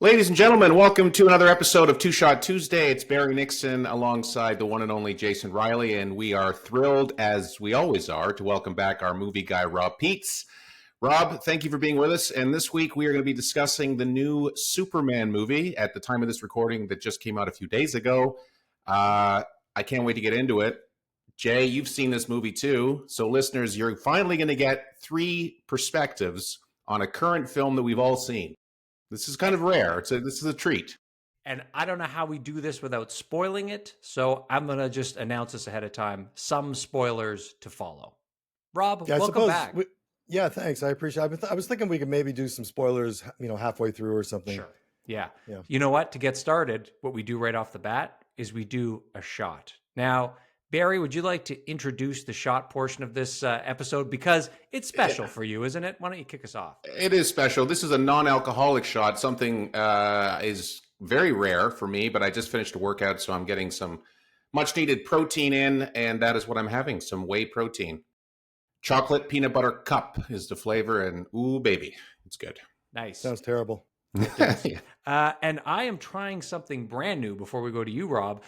Ladies and gentlemen, welcome to another episode of Two Shot Tuesday. It's Barry Nixon alongside the one and only Jason Riley, and we are thrilled, as we always are, to welcome back our movie guy, Rob Peets. Rob, thank you for being with us, and this week we are going to be discussing the new Superman movie at the time of this recording that just came out a few days ago. I can't wait to get into it. Jay, you've seen this movie too, so listeners, you're finally going to get three perspectives on a current film that we've all seen. This is kind of rare. This is a treat. And I don't know how we do this without spoiling it, so I'm going to just announce this ahead of time. Some spoilers to follow. Rob, welcome back. Yeah, thanks. I appreciate it. I was thinking we could maybe do some spoilers, halfway through or something. Sure. Yeah. You know what? To get started, what we do right off the bat is we do a shot. Now, Barry, would you like to introduce the shot portion of this episode? Because it's special for you, isn't it? Why don't you kick us off? It is special. This is a non-alcoholic shot. Something is very rare for me, but I just finished a workout, so I'm getting some much-needed protein in, and that is what I'm having, some whey protein. Chocolate peanut butter cup is the flavor, and ooh, baby, it's good. Nice. Sounds terrible. And I am trying something brand new before we go to you, Rob.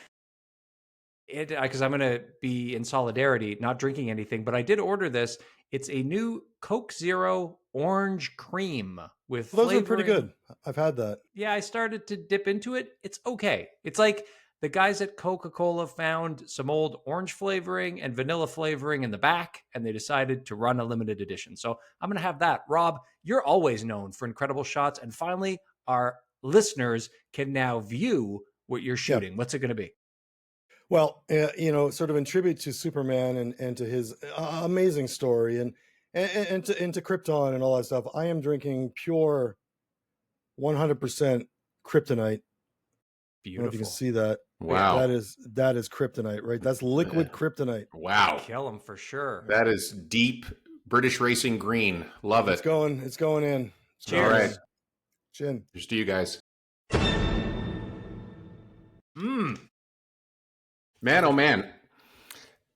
Because I'm going to be in solidarity, not drinking anything, but I did order this. It's a new Coke Zero orange cream with those are pretty good. I've had that. Yeah, I started to dip into it. It's okay. It's like the guys at Coca-Cola found some old orange flavoring and vanilla flavoring in the back, and they decided to run a limited edition. So I'm going to have that. Rob, you're always known for incredible shots, and finally, our listeners can now view what you're shooting. What's it going to be? Well, sort of in tribute to Superman and to his amazing story and to Krypton and all that stuff, I am drinking pure 100% kryptonite. Beautiful. I don't know if you can see that. Wow. That is kryptonite, right? That's liquid kryptonite. Wow. Kill him for sure. That is deep British racing green. Love it. It's going in. Cheers. All right. Chin. Here's to you guys. Man, oh man.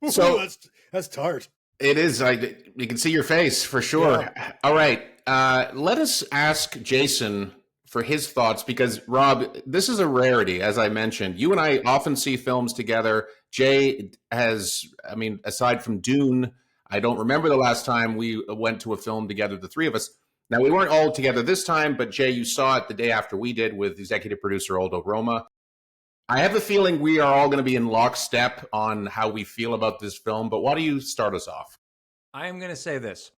So that's tart. It is. You can see your face for sure. Yeah. All right. Let us ask Jason for his thoughts because, Rob, this is a rarity, as I mentioned. You and I often see films together. Jay aside from Dune, I don't remember the last time we went to a film together, the three of us. Now, we weren't all together this time, but Jay, you saw it the day after we did with executive producer Aldo Roma. I have a feeling we are all going to be in lockstep on how we feel about this film, but why don't you start us off? I am going to say this.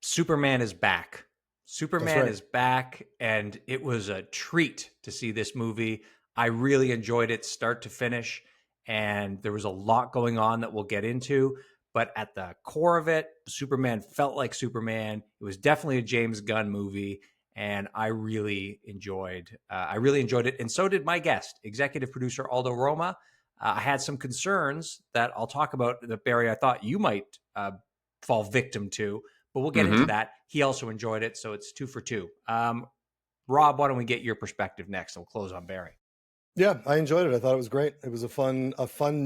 Superman is back. Superman is back, and it was a treat to see this movie. I really enjoyed it start to finish, and there was a lot going on that we'll get into, but at the core of it, Superman felt like Superman. It was definitely a James Gunn movie, and I really enjoyed it. And so did my guest, executive producer Aldo Roma. I had some concerns that I'll talk about that, Barry, I thought you might fall victim to, but we'll get into that. He also enjoyed it, so it's 2 for 2. Rob, why don't we get your perspective next? We'll close on Barry. Yeah, I enjoyed it. I thought it was great. It was a fun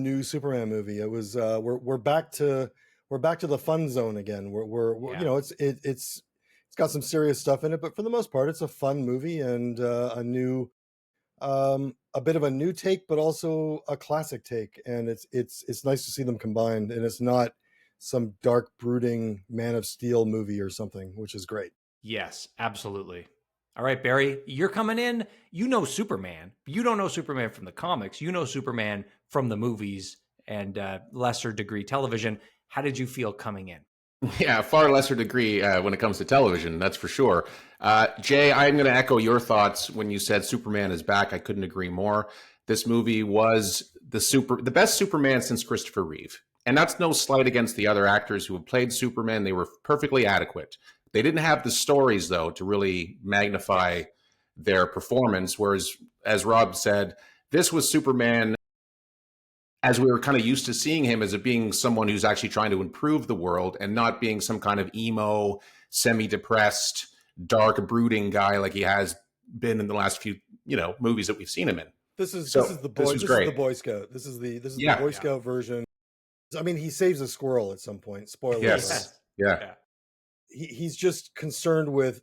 new Superman movie. It was we're back to the fun zone again. We're it's got some serious stuff in it, but for the most part, it's a fun movie and a bit of a new take, but also a classic take. And it's nice to see them combined. And it's not some dark, brooding Man of Steel movie or something, which is great. Yes, absolutely. All right, Barry, you're coming in. You know Superman. You don't know Superman from the comics. You know Superman from the movies and lesser degree television. How did you feel coming in? Yeah, far lesser degree when it comes to television, that's for sure. Jay, I'm going to echo your thoughts when you said Superman is back. I couldn't agree more. This movie was the best Superman since Christopher Reeve. And that's no slight against the other actors who have played Superman. They were perfectly adequate. They didn't have the stories, though, to really magnify their performance, whereas, as Rob said, this was Superman as we were kind of used to seeing him as being someone who's actually trying to improve the world and not being some kind of emo, semi-depressed, dark, brooding guy like he has been in the last few, movies that we've seen him in. This is the Boy Scout. This is the Boy Scout version. I mean, he saves a squirrel at some point. Spoiler. Yes. Yeah. He's just concerned with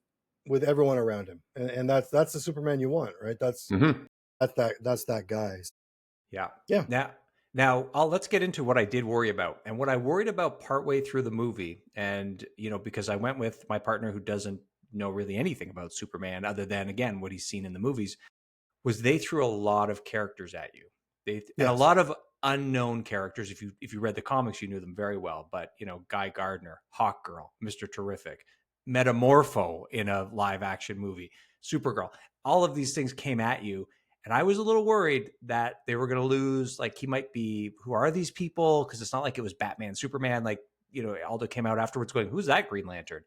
with everyone around him, and that's the Superman you want, right? That's that guy. Yeah. Yeah. Now let's get into what I did worry about, and what I worried about partway through the movie. And because I went with my partner who doesn't know really anything about Superman other than, again, what he's seen in the movies, was they threw a lot of characters at you. And a lot of unknown characters. If you read the comics, you knew them very well. But Guy Gardner, Hawkgirl, Mr. Terrific, Metamorpho in a live action movie, Supergirl. All of these things came at you. And I was a little worried that they were going to lose. Like, he might be, who are these people? Because it's not like it was Batman, Superman. Like, Aldo came out afterwards going, who's that Green Lantern?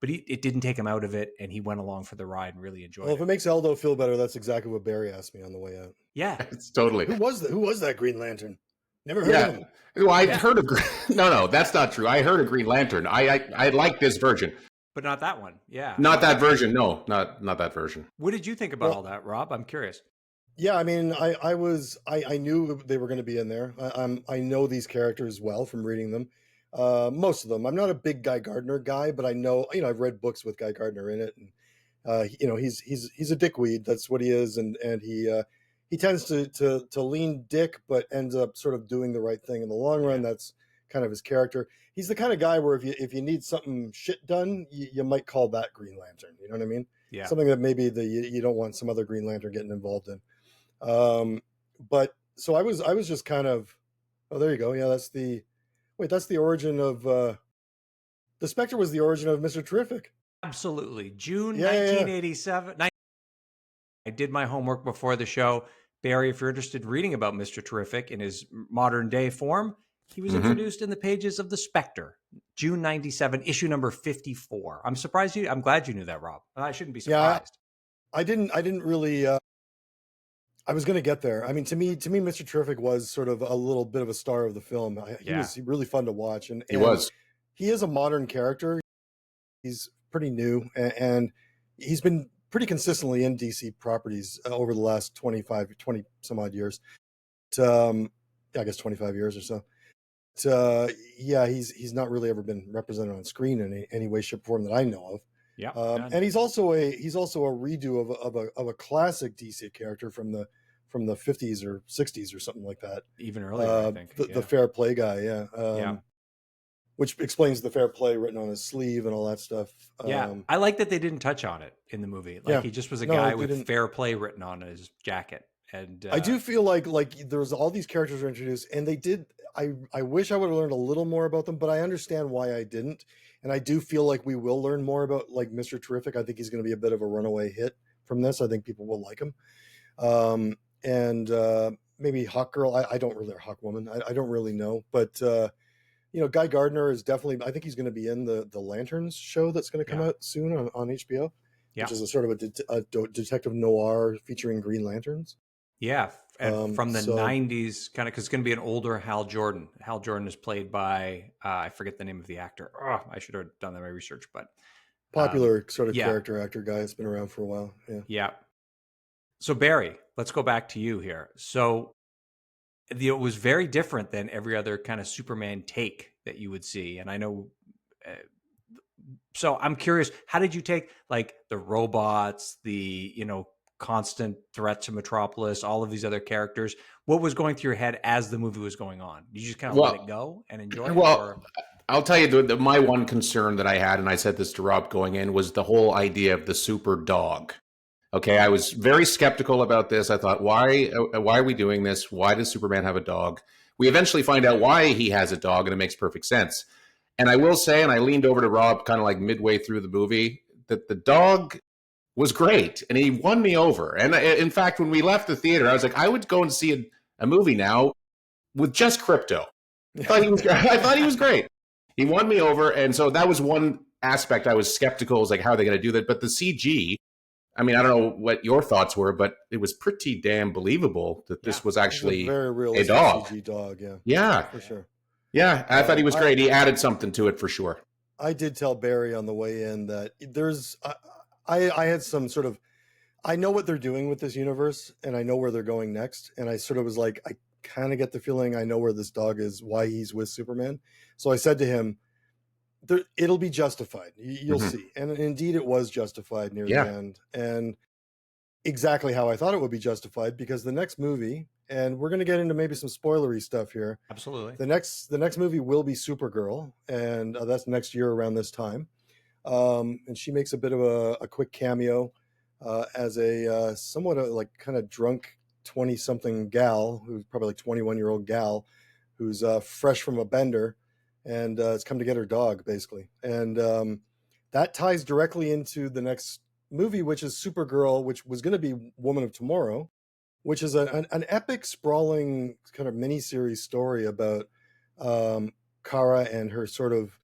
But it didn't take him out of it, and he went along for the ride and really enjoyed it. Well, if it makes Aldo feel better, that's exactly what Barry asked me on the way out. Yeah, it's totally. Who was that Green Lantern? Never heard of him. Well, I heard of no, that's not true. I heard of Green Lantern. I like this version, but not that one. Yeah, not that version. No, not that version. What did you think about all that, Rob? I'm curious. Yeah, I mean, I knew they were going to be in there. I know these characters well from reading them. Most of them. I'm not a big Guy Gardner guy, but I know, I've read books with Guy Gardner in it, and he's a dickweed. That's what he is, and he tends to lean dick, but ends up sort of doing the right thing in the long run. That's kind of his character. He's the kind of guy where if you need something shit done, you might call that Green Lantern. You know what I mean? Yeah. Something that maybe you don't want some other Green Lantern getting involved in. But so I was just kind of, oh, there you go. Yeah, that's the origin of the Spectre was the origin of Mr. Terrific. Absolutely. June 1987. Yeah. I did my homework before the show. Barry, if you're interested in reading about Mr. Terrific in his modern day form, he was introduced in the pages of the Spectre, June 97, issue number 54. I'm glad you knew that, Rob. I shouldn't be surprised. Yeah, I didn't really, I was going to get there. I mean, to me, Mr. Terrific was sort of a little bit of a star of the film. He was really fun to watch. And he is a modern character. He's pretty new, and he's been pretty consistently in DC properties over the last 20 some odd years. I guess 25 years or so. But, he's not really ever been represented on screen in any way, shape, or form that I know of. Yeah, and he's also a redo of a classic DC character from the 50s or 60s or something like that. Even earlier, I think. The Fair Play guy, which explains the fair play written on his sleeve and all that stuff. I like that they didn't touch on it in the movie. Like, he just was a guy with fair play written on his jacket. And I do feel like there was all these characters were introduced, and they did. I wish I would have learned a little more about them, but I understand why I didn't. And I do feel like we will learn more about like Mr. Terrific. I think he's going to be a bit of a runaway hit from this. I think people will like him. And maybe Hawkgirl. I don't really, or Hawkwoman. I don't really know, but Guy Gardner is definitely. I think he's going to be in the Lanterns show that's going to come out soon on HBO, which is a sort of a detective noir featuring Green Lanterns. Yeah, and from the 90s, kind of, because it's going to be an older Hal Jordan. Hal Jordan is played by, I forget the name of the actor. Oh, I should have done my research, but. Popular sort of character actor guy. It's been around for a while. Yeah. So Barry, let's go back to you here. So it was very different than every other kind of Superman take that you would see. And I know, so I'm curious, how did you take like the robots, the, constant threat to Metropolis, all of these other characters? What was going through your head as the movie was going on? Did you just kind of let it go and enjoy it? Well, I'll tell you, my one concern that I had, and I said this to Rob going in, was the whole idea of the super dog. Okay, I was very skeptical about this. I thought, why are we doing this? Why does Superman have a dog? We eventually find out why he has a dog, and it makes perfect sense. And I will say, and I leaned over to Rob kind of like midway through the movie, that the dog was great, and he won me over. And in fact, when we left the theater, I was like, I would go and see a movie now with just Krypto. I thought he was great. He won me over, and so that was one aspect I was skeptical. Was like, how are they going to do that? But the CG, I mean, I don't know what your thoughts were, but it was pretty damn believable that this was actually a very realistic dog. CG dog. Yeah, for sure. Yeah, I thought he was great. He added something to it for sure. I did tell Barry on the way in that there's. I had some sort of, I know what they're doing with this universe, and I know where they're going next. And I sort of was like, I kind of get the feeling I know where this dog is, why he's with Superman. So I said to him, it'll be justified. You'll Mhm. see, and indeed, it was justified near the Yeah. end, and exactly how I thought it would be justified. Because the next movie, and we're going to get into maybe some spoilery stuff here. Absolutely. The next movie will be Supergirl, and that's next year around this time. And she makes a bit of a quick cameo as a somewhat like kind of drunk 20-something gal, who's probably like 21-year-old gal, who's fresh from a bender and has come to get her dog, basically. And that ties directly into the next movie, which is Supergirl, which was going to be Woman of Tomorrow, which is an epic, sprawling kind of miniseries story about Kara and her sort of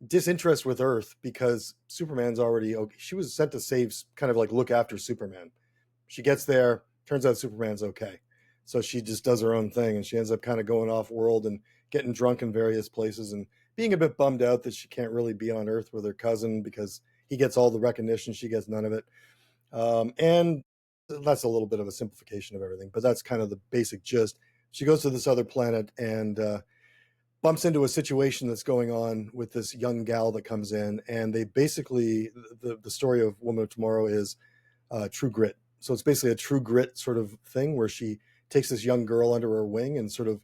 disinterest with Earth, because Superman's already okay. She was sent to save, kind of like look after Superman. She gets there, turns out Superman's okay. So she just does her own thing, and she ends up kind of going off world and getting drunk in various places and being a bit bummed out that she can't really be on Earth with her cousin because he gets all the recognition, she gets none of it. And that's a little bit of a simplification of everything, but that's kind of the basic gist. She goes to this other planet and bumps into a situation that's going on with this young gal that comes in, and they basically, the story of Woman of Tomorrow is True Grit. So it's basically a True Grit sort of thing where she takes this young girl under her wing and sort of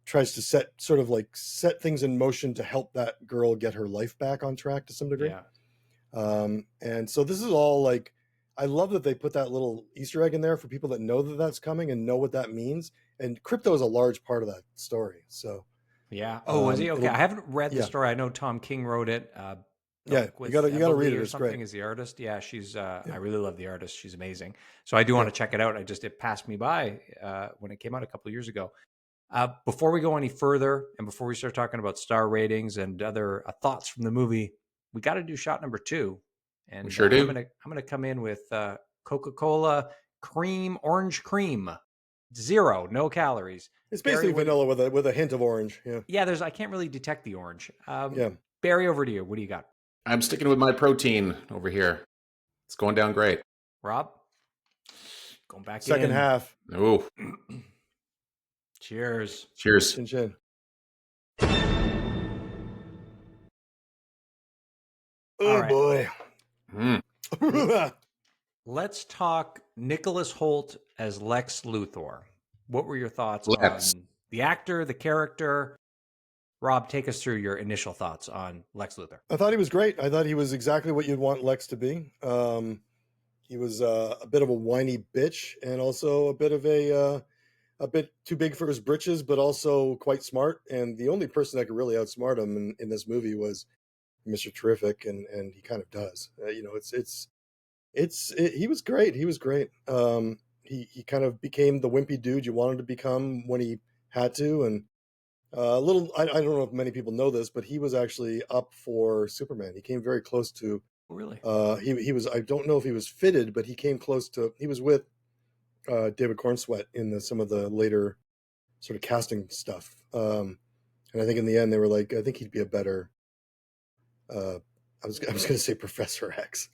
tries to set things in motion to help that girl get her life back on track to some degree. Yeah. And so this is all like, I love that they put that little Easter egg in there for people that know that that's coming and know what that means. And crypto is a large part of that story. So Yeah. Oh, was he? Okay. I haven't read the yeah. story. I know Tom King wrote it. Yeah, With you gotta read it. or It's something great. is the artist. Yeah, she's. Yeah. I really love the artist. She's amazing. So I do want to check it out. It passed me by when it came out a couple of years ago. Before we go any further, and before we start talking about star ratings and other thoughts from the movie, we got to do shot number 2. We And sure do. I'm gonna come in with Coca-Cola orange cream, 0, no calories. It's Barry, basically vanilla with a hint of orange. Yeah. Yeah, I can't really detect the orange. Yeah. Barry, over to you. What do you got? I'm sticking with my protein over here. It's going down great. Rob, going back Second in. half. Oh, Cheers. cheers. Chin chin. Oh All right. boy. Mm. Let's talk Nicholas Hoult as Lex Luthor. What were your thoughts Let's. on the actor, the character? Rob, take us through your initial thoughts on Lex Luthor. I thought he was great. I thought he was exactly what you'd want Lex to be. He was a bit of a whiny bitch, and also a bit too big for his britches, but also quite smart. And the only person that could really outsmart him in this movie was Mr. Terrific, and he kind of does. He was great. He was great. He kind of became the wimpy dude you wanted to become when he had to, and a little. I don't know if many people know this, but he was actually up for Superman. He came very close to. Really? He was. I don't know if he was fitted, but he came close to. He was with David Cornsweet in some of the later sort of casting stuff. And I think in the end they were like, I think he'd be a better. I was going to say Professor X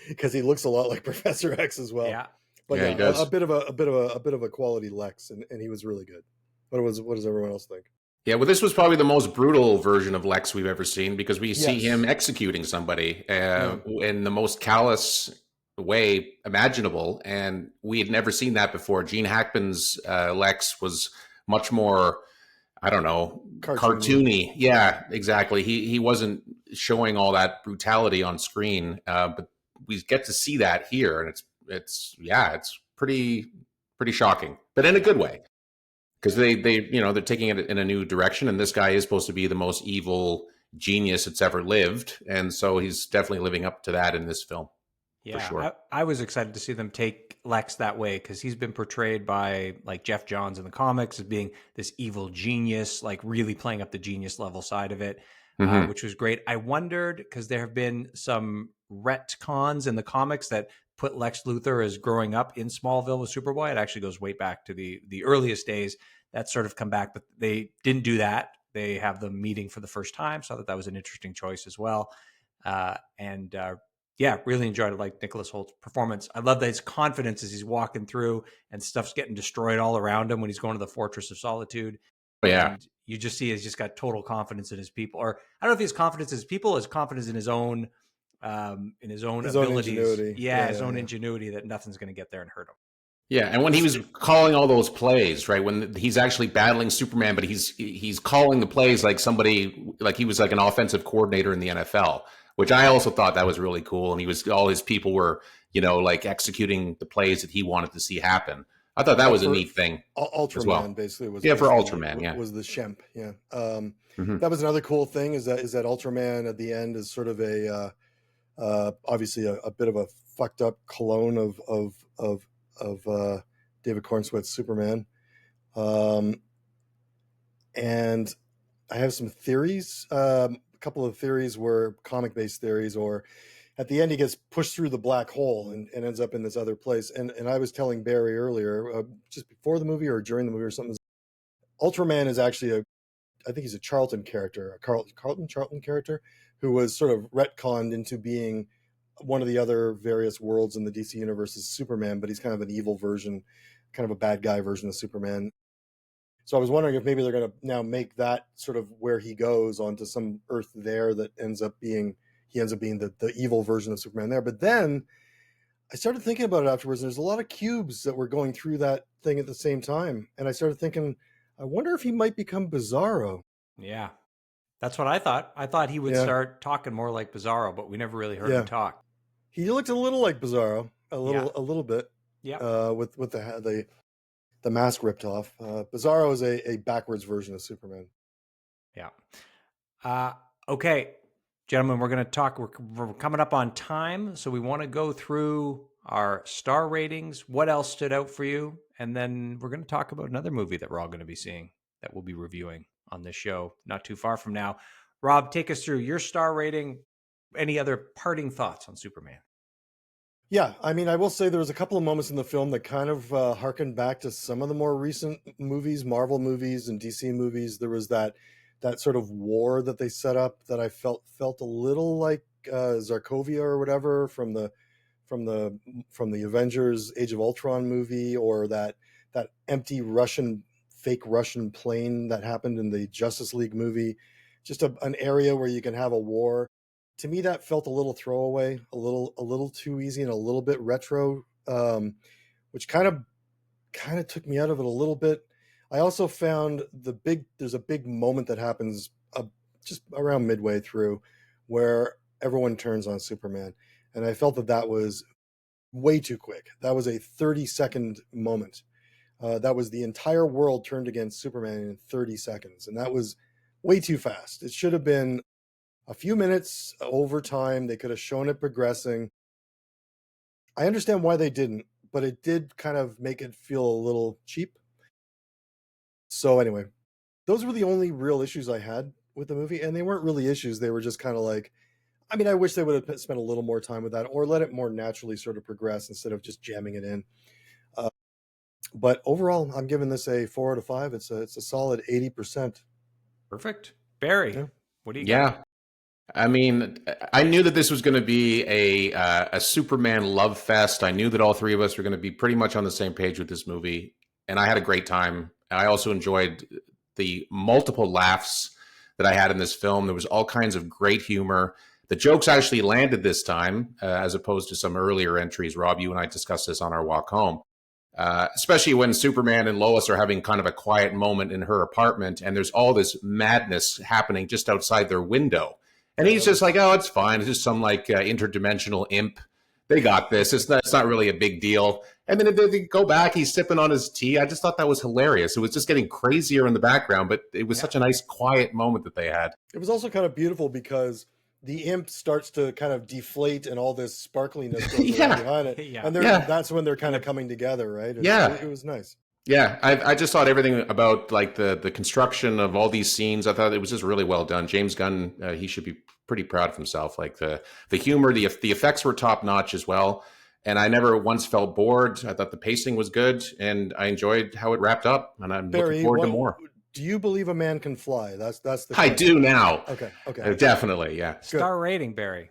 because he looks a lot like Professor X as well. Yeah. But Yeah, he does. a bit of a quality Lex, and he was really good. What does everyone else think? Yeah, well, this was probably the most brutal version of Lex we've ever seen, because we see Yes. him executing somebody in the most callous way imaginable, and we had never seen that before. Gene Hackman's Lex was much more, I don't know, cartoony. Yeah, exactly. He wasn't showing all that brutality on screen, but we get to see that here, and it's pretty shocking, but in a good way. Because they're taking it in a new direction, and this guy is supposed to be the most evil genius that's ever lived, and so he's definitely living up to that in this film. Yeah, for sure. I was excited to see them take Lex that way, because he's been portrayed by like Jeff Johns in the comics as being this evil genius, like really playing up the genius level side of it, which was great. I wondered, because there have been some retcons in the comics that put Lex Luthor as growing up in Smallville with Superboy. It actually goes way back to the earliest days. That's sort of come back, but they didn't do that. They have them meeting for the first time, so I thought that was an interesting choice as well. Yeah, really enjoyed it. Like Nicholas Holt's performance. I love that his confidence as he's walking through and stuff's getting destroyed all around him when he's going to the Fortress of Solitude. Oh, yeah. And you just see he's just got total confidence in his people. Or I don't know if he has confidence in his people, his confidence in his own His own abilities. ingenuity. Yeah, his own ingenuity that nothing's going to get there and hurt him. Yeah, and when he was calling all those plays, right, when he's actually battling Superman, but he's calling the plays like somebody, like he was like an offensive coordinator in the NFL, which I also thought that was really cool. And all his people were, like executing the plays that he wanted to see happen. I thought that was a neat thing. Ultraman as well. basically was for Ultraman, yeah, was the Shemp. Yeah, Mhm. that was another cool thing is that Ultraman at the end is sort of a obviously a bit of a fucked up clone of David Cornsweet's Superman. And I have some theories. A couple of theories were comic-based theories, or at the end he gets pushed through the black hole and ends up in this other place. And I was telling Barry earlier, just before the movie or during the movie or something, Ultraman is actually I think he's a Charlton character, Charlton character, who was sort of retconned into being one of the other various worlds in the DC universe as Superman, but he's kind of an evil version, kind of a bad guy version of Superman. So I was wondering if maybe they're going to now make that sort of where he goes onto some Earth there that ends up being the evil version of Superman there. But then I started thinking about it afterwards, and there's a lot of cubes that were going through that thing at the same time. And I started thinking, I wonder if he might become Bizarro. Yeah, that's what I thought. I thought he would start talking more like Bizarro, but we never really heard him talk. He looked a little like Bizarro, a little bit. Yeah. With the mask ripped off. Bizarro is a backwards version of Superman. Yeah. Okay, gentlemen, we're going to talk. We're coming up on time, so we want to go through our star ratings. What else stood out for you? And then we're going to talk about another movie that we're all going to be seeing that we'll be reviewing on this show not too far from now. Rob, take us through your star rating. Any other parting thoughts on Superman? Yeah, I mean, I will say there was a couple of moments in the film that kind of harkened back to some of the more recent movies, Marvel movies and DC movies. There was that sort of war that they set up that I felt a little like Zarkovia or whatever from the Avengers Age of Ultron movie, or that empty fake Russian plane that happened in the Justice League movie. Just an area where you can have a war. To me, that felt a little throwaway, a little too easy, and a little bit retro, which kind of took me out of it a little bit. I also found there's a big moment that happens just around midway through where everyone turns on Superman, and I felt that was way too quick. That was a 30-second moment. That was the entire world turned against Superman in 30 seconds, and that was way too fast. It should have been a few minutes over time. They could have shown it progressing. I understand why they didn't, but it did kind of make it feel a little cheap. So anyway, those were the only real issues I had with the movie, and they weren't really issues. They were just kind of like, I mean, I wish they would have spent a little more time with that, or let it more naturally sort of progress instead of just jamming it in. But overall, I'm giving this a 4 out of 5. It's a solid 80%. Perfect. Barry, what do you got? Yeah. I mean, I knew that this was going to be a Superman love fest. I knew that all three of us were going to be pretty much on the same page with this movie, and I had a great time. I also enjoyed the multiple laughs that I had in this film. There was all kinds of great humor. The jokes actually landed this time, as opposed to some earlier entries. Rob, you and I discussed this on our walk home. Especially when Superman and Lois are having kind of a quiet moment in her apartment, and there's all this madness happening just outside their window. And he's just like, oh, it's fine. It's just some like interdimensional imp. They got this. It's not really a big deal. And then they go back, he's sipping on his tea. I just thought that was hilarious. It was just getting crazier in the background, but it was such a nice quiet moment that they had. It was also kind of beautiful because the imp starts to kind of deflate and all this sparkliness goes behind it. And that's when they're kind of coming together, right? It was nice. Yeah, I just thought everything about like the construction of all these scenes, I thought it was just really well done. James Gunn, he should be pretty proud of himself. Like the humor, the effects were top notch as well. And I never once felt bored. I thought the pacing was good, and I enjoyed how it wrapped up. And I'm looking forward to more. Do you believe a man can fly? That's the question. I do now. Okay. Definitely, yeah. Star rating, Barry.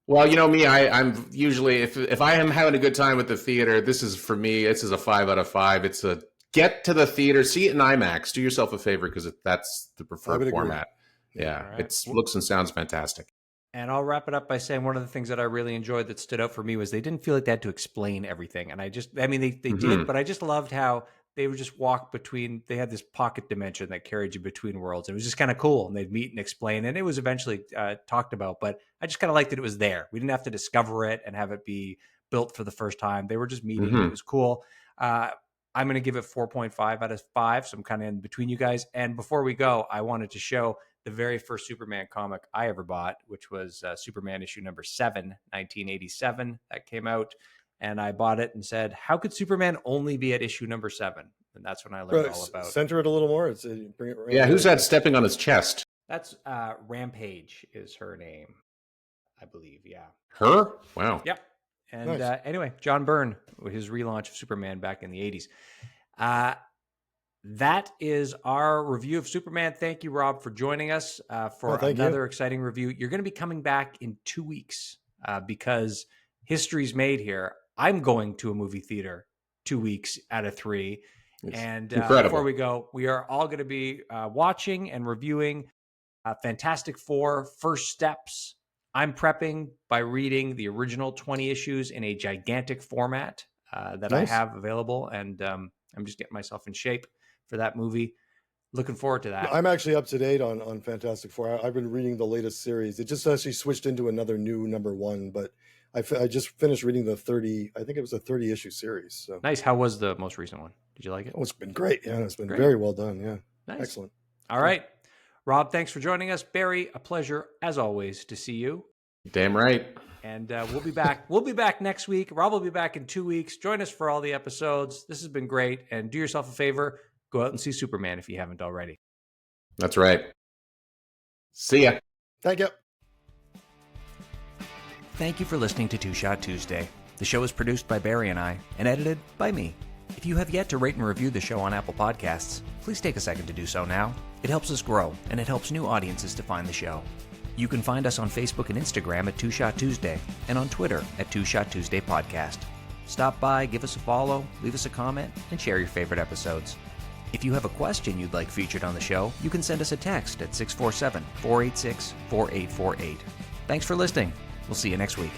Well, you know me, I'm usually, if I am having a good time at the theater, this is for me, this is a 5 out of 5. It's a get to the theater, see it in IMAX. Do yourself a favor because that's the preferred format. Yeah, right. It looks and sounds fantastic. And I'll wrap it up by saying one of the things that I really enjoyed that stood out for me was they didn't feel like they had to explain everything. And they did, but I just loved how they would just walk between, they had this pocket dimension that carried you between worlds. It was just kind of cool. And they'd meet and explain. And it was eventually talked about, but I just kind of liked that it was there. We didn't have to discover it and have it be built for the first time. They were just meeting. It was cool. I'm going to give it 4.5 out of 5. So I'm kind of in between you guys. And before we go, I wanted to show the very first Superman comic I ever bought, which was Superman issue number 7, 1987. That came out. And I bought it and said, how could Superman only be at issue number 7? And that's when I learned all about it. Center it a little more. Bring it right. Yeah, who's that stepping on his chest? That's Rampage is her name, I believe. Yeah. Her? Wow. Yep. And nice. Anyway, John Byrne, his relaunch of Superman back in the 80s. That is our review of Superman. Thank you, Rob, for joining us for another exciting review. You're going to be coming back in 2 weeks because history's made here. I'm going to a movie theater 2 weeks out of 3. It's and before we go, we are all going to be watching and reviewing Fantastic Four First Steps. I'm prepping by reading the original 20 issues in a gigantic format that I have available. And I'm just getting myself in shape for that movie. Looking forward to that. I'm actually up to date on Fantastic Four. I've been reading the latest series. It just actually switched into another new number 1, but I just finished reading the 30, I think it was a 30 issue series. So nice. How was the most recent one? Did you like it? Oh, it's been great. Yeah, it's been very well done. Yeah. Nice. Excellent. All right. Rob, thanks for joining us. Barry, a pleasure as always to see you. Damn right. And we'll be back. We'll be back next week. Rob will be back in 2 weeks. Join us for all the episodes. This has been great. And do yourself a favor. Go out and see Superman if you haven't already. That's right. See ya. Thank you. Thank you for listening to Two Shot Tuesday. The show is produced by Barry and I and edited by me. If you have yet to rate and review the show on Apple Podcasts, please take a second to do so now. It helps us grow, and it helps new audiences to find the show. You can find us on Facebook and Instagram at Two Shot Tuesday and on Twitter at Two Shot Tuesday Podcast. Stop by, give us a follow, leave us a comment, and share your favorite episodes. If you have a question you'd like featured on the show, you can send us a text at 647-486-4848. Thanks for listening. We'll see you next week.